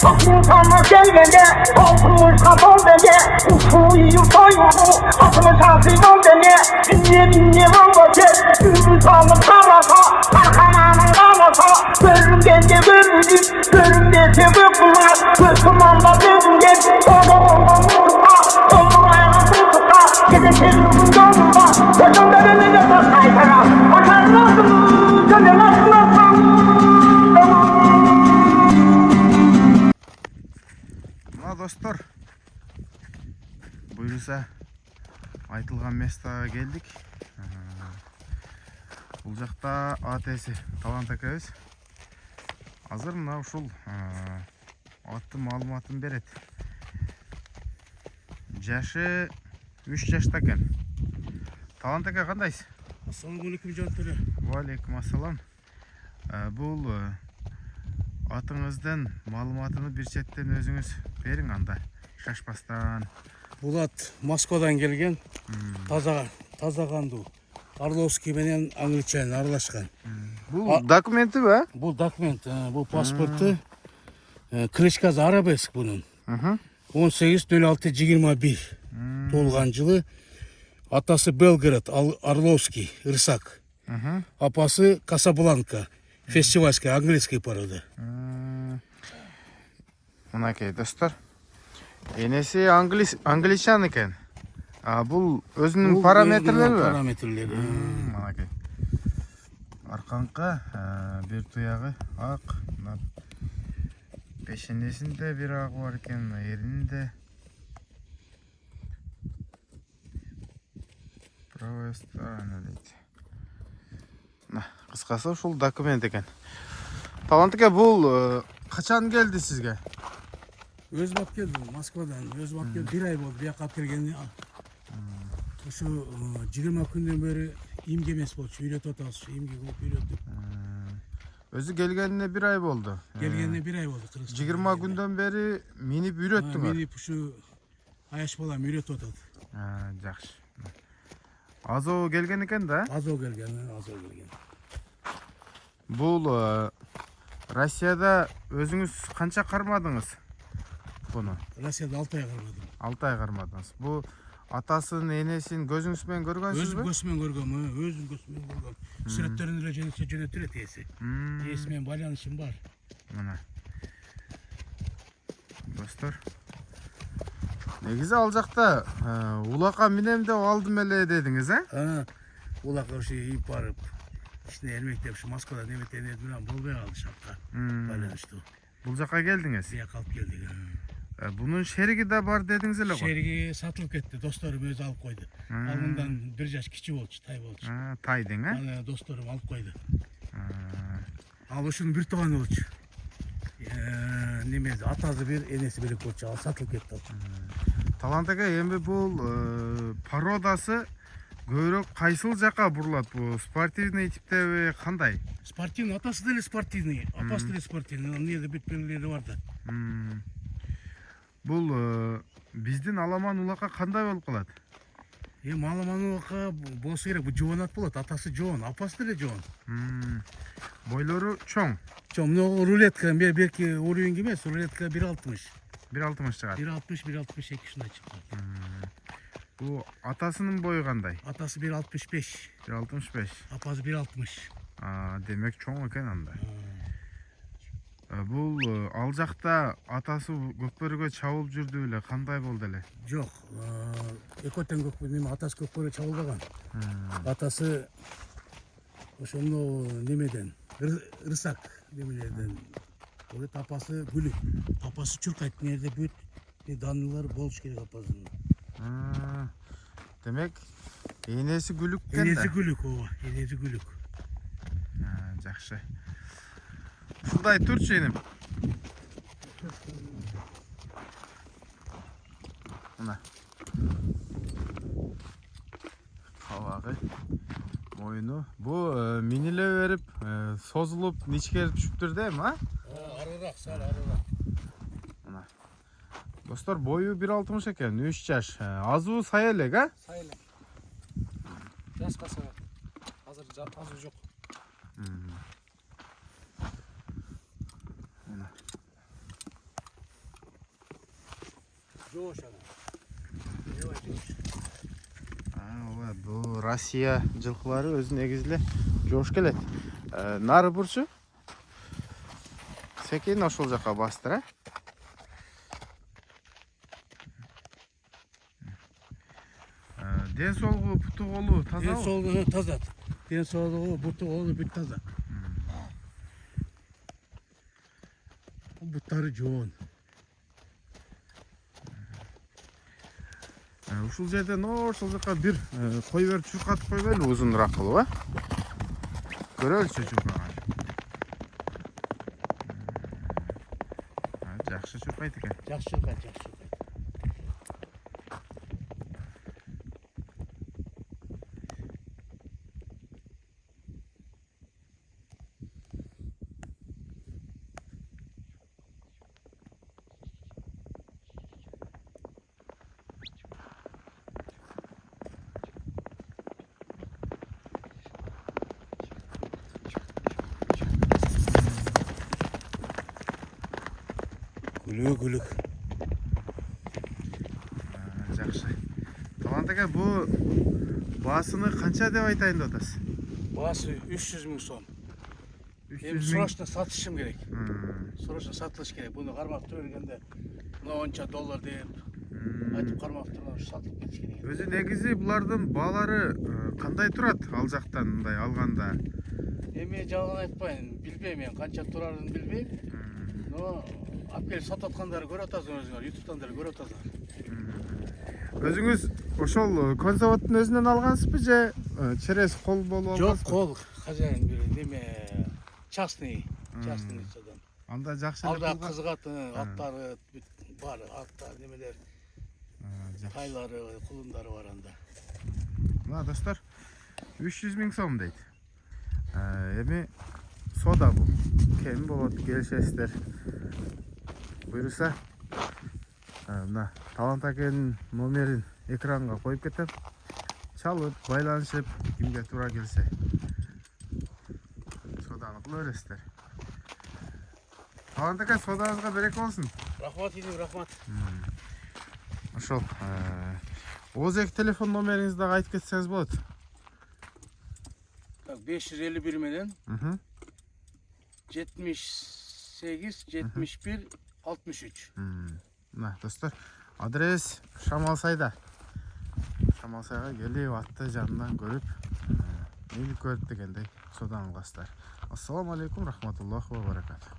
Aklım sana gelmede, altımı sabah dede, uçuyu soymadı, atımı tasibol dede, dinle vambacı, ümit alım kalasa, kalkananın kalasa, görüngende göründüm, görüngende böküler, gökümanda böküngem, oğlumdan mutlaka, oğlum ayağım mutlaka, gezekelim yolunda, gözümde beni de basaydıra, başarılasın, gönülasın. Dostlar, buyursa айтылған местаға келдік. Бұл жақта атесі Талант акабыз азыр мына ушул аттын маалыматын берет. Жашы 3 жашта экен. Талант ака, кандайсыз? Ассалаумалейкум жанттары. Валейкум ассалам. Бул атыңыздын маалыматыны бир четтен өзүңүз бериң анда, шашпастан. Бул ат Москвадан келген, таза кандуу. Орловский менен англичанин аралашкан. Бул документи бе? Бул документ, бул паспорты. Крышкасы арабеск бунун. 18.06.21 толган жылы. Атасы Белгород, Орловский, Ырсак. Апасы Касабланка, фестивальская, английская порода. Мынакей достор. Энеси англичан экен. Бул өзүнүн параметрлери бе? Параметрлери. Мынакей. Арканка бир туягы ак, пешенесинде бир агы бар экен, эринде. Правая сторона дейт. Кыскасы ушул документ экен. Талант ака, бул качан келди сизге? Өзүм алып келдим, Москвадан. Өзүм алып келдим, 1 ай болду бияка алып келгенине. Ушу 20 күндөн бери эмге эмес болчу, үйрөтүп атабыз, эмге кылып үйрөтүп. Өзү келгенине 1 ай болду. Келгенине 1 ай болду. 20 күндөн бери минип үйрөттүңөр. Минип ушу аяш балам үйрөтүп атат. Жакшы. Азоо келген экен да? Азоо келген. Бул Россияда өзүңүз канча кармадыңыз буну? Россияда 6 ай кармадым. 6 ай кармадыңыз. Бул атасын, энесин көзүңүз менен көргөнсүзбү? Өзүм көзүмөн көргөм. Сүрөттөрүн эле жөнөтүрөт эси. Эси менен байланышым бар. Мына. Достор. Негизи ал жакта улака минем деп алдым эле дедиңиз, Улака ушу ийип барып, ичине эрмектеп ушу Москвада неметени менен болбой калды шартка. Байланыштуу. Бул жака келдиңиз? Бияка алып келдик. Бунун шериги да бар дедиңиз эле го? Шериги сатылып кетти, досторум өзү алып койду. Ал мындан 1 жаш кичи болчу, тай болчу. Тайдың, Аны досторум алып койду. Ал ушунун бир тууганы болчу. Немеси атасы бир, энеси бир болчу, ал сатылып кетти. Талант ака, эми бул породасы көбүрөөк кайсыл жака бурулат? Бул спортивный типтеби, кандай? Спортивный, атасы деле спортивный, апасы деле спортивный. Эмнеде бүт белгилери бар да. Бул биздин аламан улака кандай болуп калат? Аламан улака болсо керек, бул жоон ат болот. Атасы жоон, апасы деле жоон. Бойлору чоң. Чоң, мына рулетка, берки уровень эмес, рулетка 1.60. 1.60 чыгат. 1.60-1.62 ушундай чыккан. Бул атасынын бою кандай? Атасы 1.65. 1.65. Апасы 1.60. Демек чоң экен анда. Бул ал жакта атасы көкбөрүгө чабылып жүрдү беле, кандай болду эле? Жок, экотен көкбөрү, атасы көкбөрүгө чабылбаган. Атасы ошону немеден, Ырсак немелерден. Болот, апасы Гүлүк. Апасы чуркайт, нерде бүт данылар болуш керек апасынын. Демек, энеси Гүлүк экен да? Энеси Гүлүк, ооба, энеси Гүлүк. Жакшы. Ушундай турчу энем. Мына. Кабагы, моюну. Бу миниле берип, созулуп, ничкери түшүптүр да эми, Арыраак, сал арыраак. Мына. Достор, бою 1.60 экен, 3 жаш. Азуу сай элек, Сай элек. Жашка сай. Азыр азуу жок. Жош ана. Аябай жош. ооба бул Россия жылкылары өзү негизи эле жоош келет. Нары бурчу секин ошол жака бастыр, Ден соолугу, буту колу тазабы? Ден соолугу таза. Ден соолугу, буту колу бүт таза. Буттары жоон. Ушул жерден ошол жака бир кой берип чуркатып койбойлу узунураак кылып, Көрөлүчү чуркаган. Жакшы чуркайт экен. Жакшы чуркайт, жакшы чуркайт. Гүлүк. Жакшы. Талант ака, бу баасыны канча деп айтайын деп атасыз? Баасы 300 000 сом. 300 Эми 000. срочно сатышым керек. Срочно сатылыш керек. Буну кармакты бергенде $10 деп айтып кармакты сатылып кетиш керек. Өзү негизи булардын баалары кандай турат ал жактан мындай алганда? Эми жалган айтпайын, билбейм мен канча турарын билбейм. Но алып келип сатып аткандарды көрүп атасың өзүңөр, YouTube'дан деле көрүп атасың. Өзүңүз ошол конзаводдун өзүнөн алгансызбы же через кол болуп Жок, алгансызбы? кол хозяин бир неме частный содан. Анда жакшы Алда кызыгат аттары бар, аттар немелер, тайлары, кулундары бар анда. Мына достор 300 000 сом дейт. Эми сода бул. Кем болот, келишесиздер. Буюрса, мына Талант акенин номерин экранга коюп кетем. Чалып, байланышып, кимге туура келсе соданы кыла бересиздер. Талант ака, содаңызга береке болсун. Рахмат идим, рахмат. Ошол ооздеги телефон номериңизди дагы айтып кетсеңиз болот. Так, 551 менен 78 71 63. Мына достор, адрес Шамалсайда. Шамалсайга келип атты жанынан көрүп, мени көрүп дегендей соданы аласыздар. Ассаламу алейкум, рахматуллахи ва баракатух.